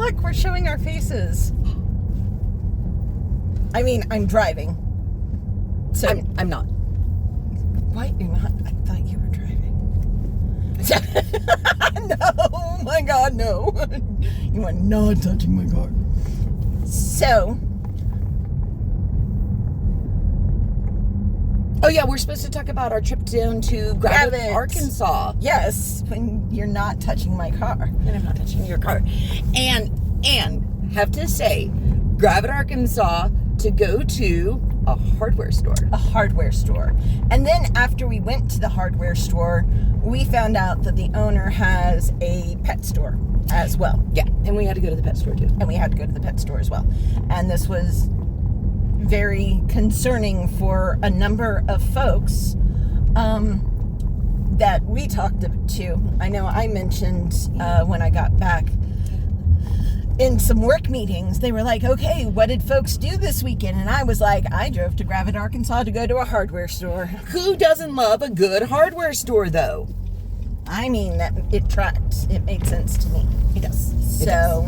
look, we're showing our faces. I mean, I'm driving. So I'm not. What? You're not? I thought you were driving. No, oh my God, no. You are not touching my car. So. Oh yeah, we're supposed to talk about our trip down to Gravette, Arkansas. Yes, when you're not touching my car. And I'm not touching your car. And have to say, Gravette, Arkansas, to go to a hardware store. A hardware store. And then after we went to the hardware store, we found out that the owner has a pet store as well. Yeah, and we had to go to the pet store too. And we had to go to the pet store as well. And this was very concerning for a number of folks that we talked to. I know I mentioned when I got back in some work meetings, they were like, okay, what did folks do this weekend? And I was like, I drove to Gravette, Arkansas to go to a hardware store. Who doesn't love a good hardware store, though? I mean, that it tracked. It made sense to me. It does. So,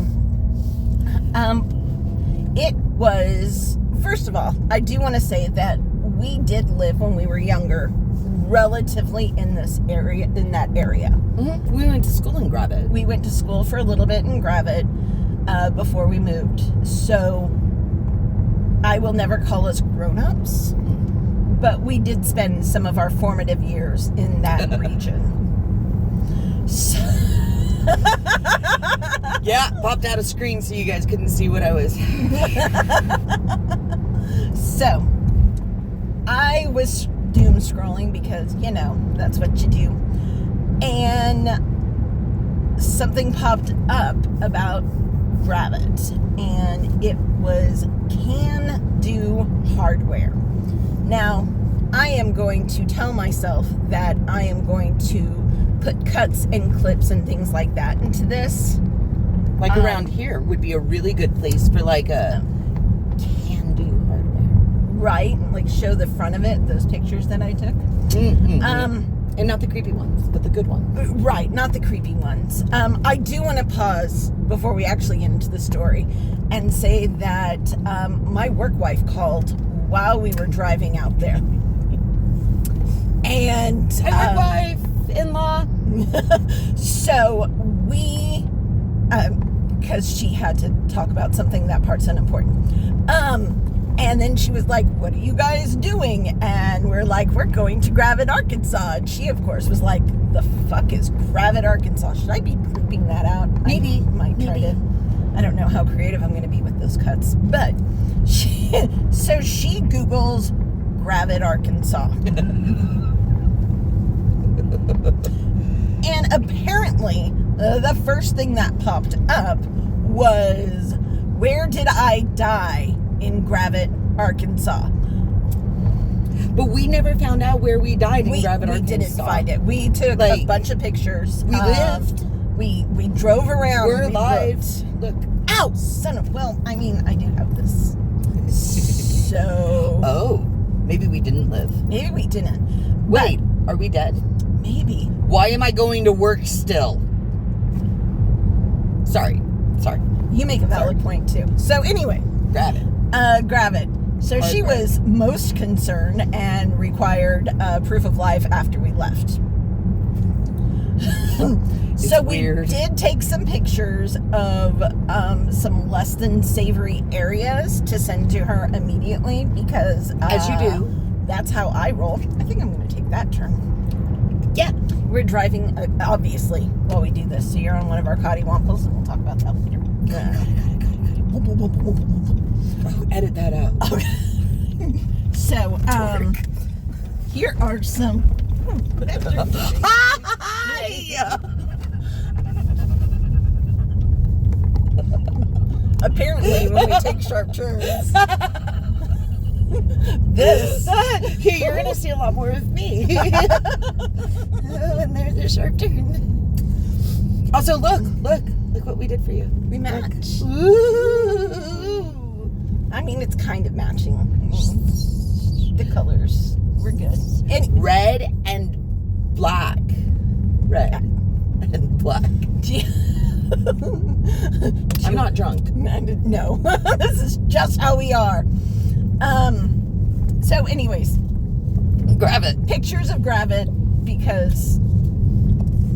it was, first of all, I do want to say that we did live when we were younger, relatively in that area. Mm-hmm. We went to school in Gravette. We went to school for a little bit in Gravette before we moved. So I will never call us grown-ups, but we did spend some of our formative years in that region. So yeah, popped out a screen so you guys couldn't see what I was. So I was doom scrolling because, you know, that's what you do. And something popped up about Gravette, and it was Can Do Hardware. Now, I am going to tell myself that I am going to put cuts and clips and things like that into this. Like around here would be a really good place for like a Can Do Hardware. Right, like show the front of it, those pictures that I took. Mm-hmm. And not the creepy ones, but the good ones. Right, not the creepy ones. I do want to pause before we actually get into the story and say that my work wife called while we were driving out there. And my wife-in-law. So we, because she had to talk about something, that part's unimportant. And then she was like, what are you guys doing? And we're like, we're going to Gravette, Arkansas. And she, of course, was like, the fuck is Gravette, Arkansas? Should I be bleeping that out? Maybe. I might try to. I don't know how creative I'm going to be with those cuts. But she Googles Gravette, Arkansas. And apparently, the first thing that popped up was, where did I die in Gravette, Arkansas? But we never found out where we died in Gravette, Arkansas. We didn't find it. We took a bunch of pictures. We lived. We drove around. We're alive. Look. Ow! Son of... Well, I mean, I do have this. So... Oh. Maybe we didn't live. Maybe we didn't. Wait. Are we dead? Maybe. Why am I going to work still? Sorry. You make a valid point, too. So, anyway. Gravette. Gravette. So she was most concerned and required proof of life after we left. So we did take some pictures of some less than savory areas to send to her immediately because... as you do. That's how I roll. I think I'm going to take that turn. Yeah. We're driving, obviously, while we do this. So you're on one of our cottywamples, and we'll talk about that later. Oh, edit that out. Okay. So, here are some... Hi! Apparently, when we take sharp turns... This... Here, you're going to see a lot more of me. Oh, and there's a sharp turn. Also, look what we did for you. We match. Ooh. I mean, it's kind of matching. The colors, we're good. Red and black. Red and black. I'm not drunk. No. This is just how we are. So anyways, Gravette. pictures of Gravette, because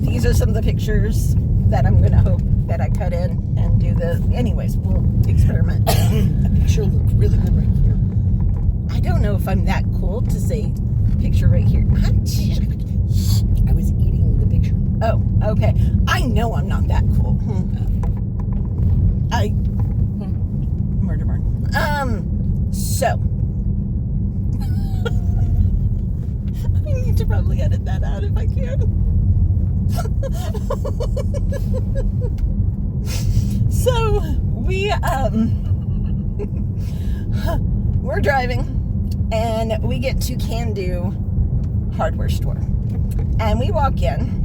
these are some of the pictures that I'm gonna hope that I cut in and do the. Anyways, we'll experiment. A picture looked really good right here. I don't know if I'm that cool to say picture right here. I was eating the picture. Oh, okay. I know I'm not that cool. Murder burn. So I need to probably edit that out if I can. So we're driving and we get to Can-Do hardware store. And we walk in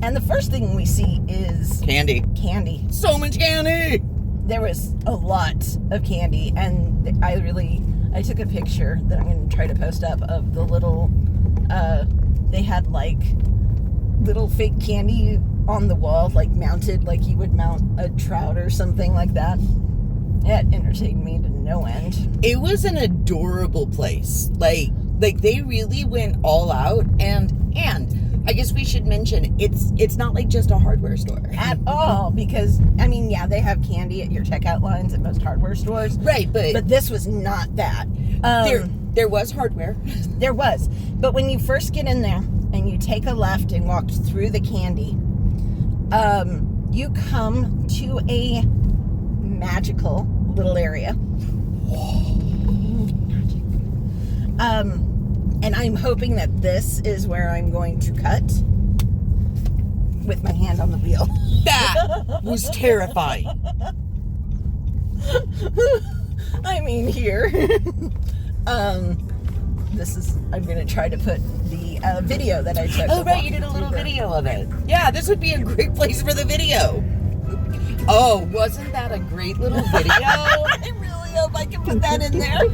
and the first thing we see is Candy. candy. So much candy! There was a lot of candy, and I took a picture that I'm going to try to post up of the little, they had like little fake candy on the wall, like mounted, like you would mount a trout or something like that. It entertained me to no end. It was an adorable place. Like they really went all out, and I guess we should mention it's not like just a hardware store At all, because I mean, yeah, they have candy at your checkout lines at most hardware stores, right? But this was not that. There was hardware. There was, but when you first get in there and you take a left and walk through the candy, you come to a magical little area. And I'm hoping that this is where I'm going to cut with my hand on the wheel. That was terrifying. I mean, here. I'm going to try to put the video that I took. Oh, right, you did a little video of it. Yeah, this would be a great place for the video. Oh, wasn't that a great little video? I really hope I can put that in there.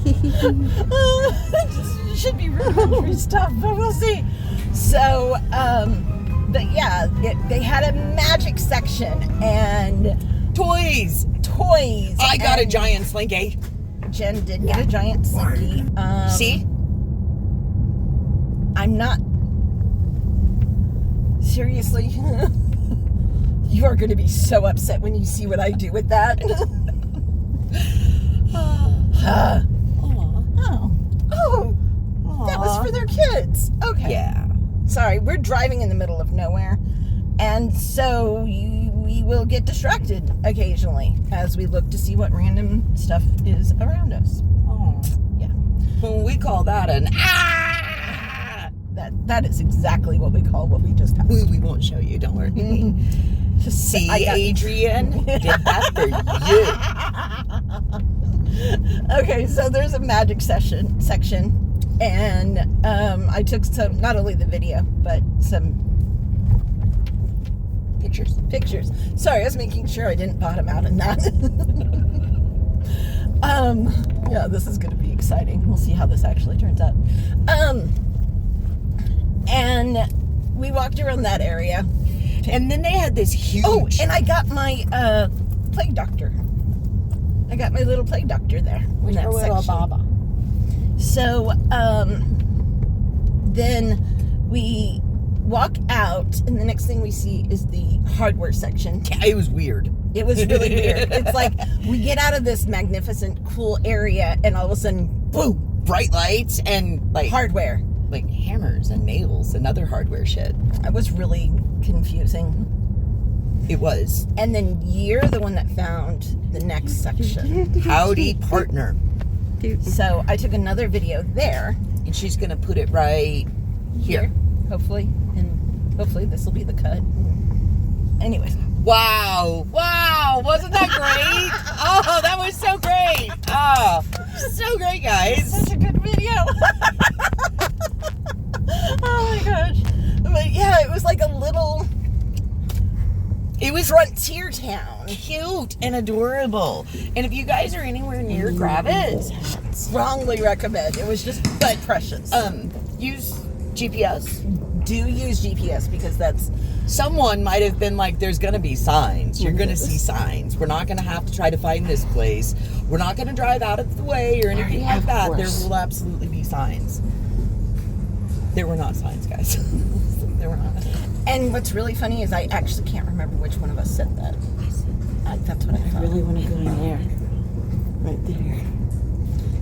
It should be rudimentary stuff, but we'll see. So, but yeah, they had a magic section and Toys. I got a giant slinky. Jen did get a giant slinky. See? I'm not. Seriously? You are going to be so upset when you see what I do with that. Oh, that was for their kids. Okay. Yeah. Sorry, we're driving in the middle of nowhere, and so we will get distracted occasionally as we look to see what random stuff is around us. Oh. Yeah. Well, we call that an ah! That is exactly what we call what we just passed. We won't show you, don't worry. See, Adrian did that for you. Okay, so there's a magic section, and I took some, not only the video, but some pictures. Sorry, I was making sure I didn't bottom out in that. Yeah, this is going to be exciting. We'll see how this actually turns out. And we walked around that area. And then they had this huge... Oh, and I got my plague doctor. I got my little plague doctor there. In that little section. Baba. So, then we walk out, and the next thing we see is the hardware section. Yeah, it was weird. It was really weird. It's like we get out of this magnificent, cool area, and all of a sudden, boom! Bright lights and like Hardware. Like hammers and nails and other hardware shit. It was really confusing. It was. And then you're the one that found the next section. Howdy, partner. So I took another video there. And she's going to put it right here. Hopefully. And hopefully this will be the cut. Anyways. Wow. Wasn't that great? Oh, that was so great. Oh, so great, guys. Such a good video. Oh my gosh. But yeah, it was like a little... It was frontier town. Cute and adorable. And if you guys are anywhere near Gravette, strongly recommend. It was just but precious. Use GPS. do use GPS because that's... Someone might have been like, there's going to be signs. You're going to see signs. We're not going to have to try to find this place. We're not going to drive out of the way or anything like that. There will absolutely be signs. There were not signs, guys. There were not. And what's really funny is I actually can't remember which one of us said that. That's what I thought. I really want to go in there. Right there.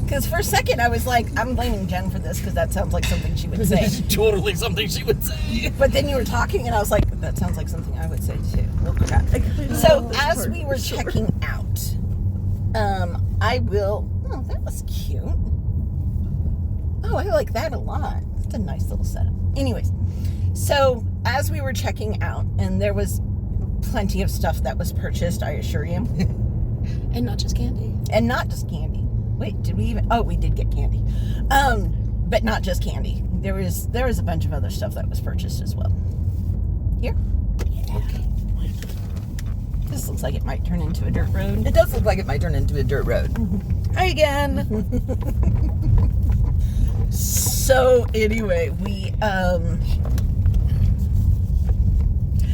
Because for a second I was like, I'm blaming Jen for this because that sounds like something she would say. Totally something she would say. But then you were talking and I was like, that sounds like something I would say too. Well, crap. So as we were checking out, I will... Oh, that was cute. Oh, I like that a lot. It's a nice little setup. Anyways, so as we were checking out, and there was plenty of stuff that was purchased, I assure you. And not just candy. And not just candy. Wait, did we even... Oh, we did get candy. But not just candy. There was a bunch of other stuff that was purchased as well. Here. Yeah. Okay. This looks like it might turn into a dirt road. It does look like it might turn into a dirt road. Hi again. So anyway, we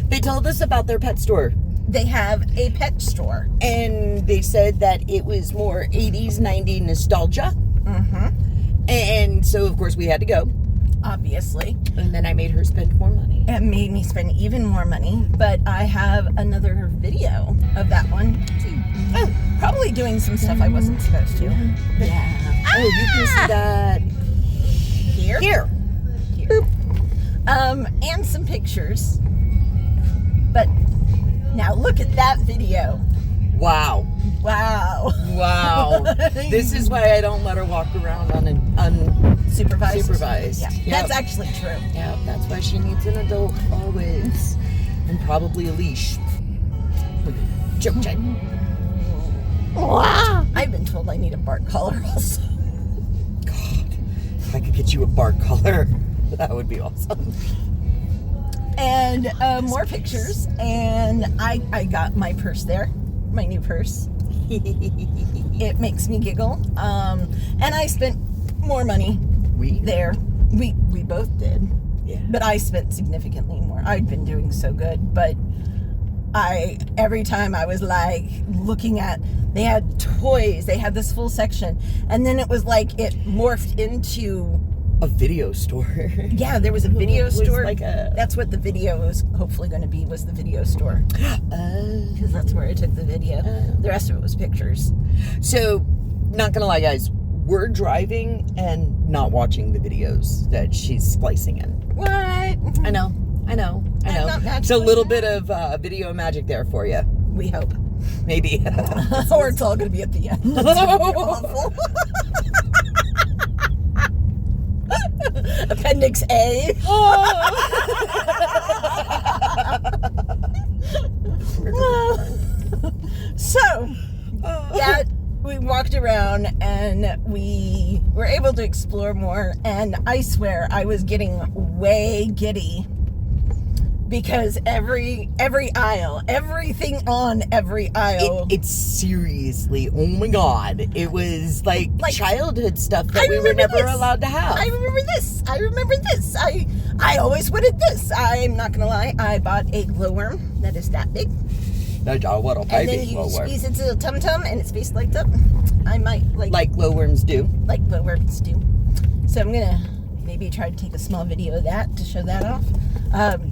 they told us about their pet store. They have a pet store. And they said that it was more 80s, 90s nostalgia. Mm-hmm. And so, of course, we had to go. Obviously. And then I made her spend more money. It made me spend even more money. But I have another video of that one, too. Oh, probably doing some stuff I wasn't supposed to. Yeah. Oh, you can see that Here? here. Here. And some pictures. But now look at that video. Wow. Wow. Wow. This is why I don't let her walk around unsupervised. Yeah, Yep. that's actually true. Yeah, that's why she needs an adult always. And probably a leash. Joke check. Wow. I've been told I need a bark collar also. God, if I could get you a bark collar, that would be awesome. And more pictures. And I got my purse there. My new purse. It makes me giggle. And I spent more money there. We both did. Yeah. But I spent significantly more. I'd been doing so good, but every time I was like looking at, they had toys, they had this full section, and then it was like it morphed into a video store. Yeah, there was a video store. Like that's what the video was hopefully going to be, was the video store. Because that's where I took the video. The rest of it was pictures. So, not gonna lie, guys, we're driving and not watching the videos that she's splicing in. What? I know. It's a little bit of video magic there for you. We hope. Maybe. Or it's all going to be at the end. It's gonna be awful. Appendix A. So, that we walked around and we were able to explore more, and I swear I was getting way giddy because every aisle, everything on every aisle. It's seriously, oh my God. It was like childhood stuff that we were never allowed to have. I remember this. I always wanted this. I'm not going to lie. I bought a glowworm that is that big. What a And baby then you glowworm. squeeze its little tum-tum and its face lights up. I might like glowworms do. Like glowworms do. So I'm going to maybe try to take a small video of that to show that off.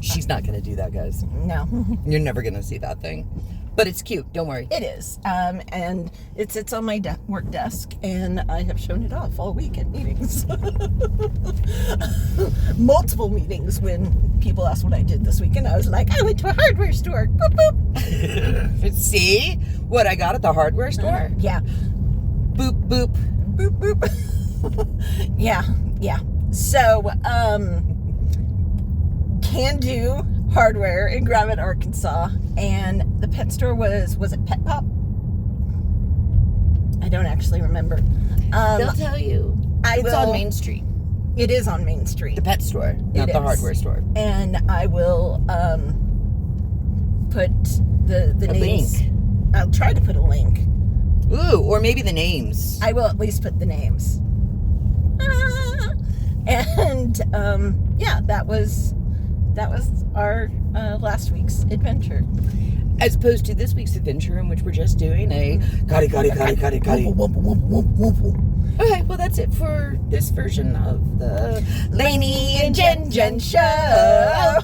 She's not going to do that, guys. No. You're never going to see that thing. But it's cute. Don't worry. It is. And it sits on my work desk, and I have shown it off all week at meetings. Multiple meetings when people asked what I did this weekend. I was like, I went to a hardware store. Boop, boop. See what I got at the hardware store? Yeah. Boop, boop. Boop, boop. Yeah. So, Can Do Hardware in Gravette, Arkansas, and the pet store was it Pet Pop? I don't actually remember. They'll tell you. It's on Main Street. It is on Main Street. The pet store, not the hardware store. And I will put the names. Link. I'll try to put a link. Ooh, or maybe the names. I will at least put the names. And yeah, that was that was our last week's adventure. As opposed to this week's adventure, in which we're just doing a gotti. Okay, well, that's it for this version of the Lainey and Jen show.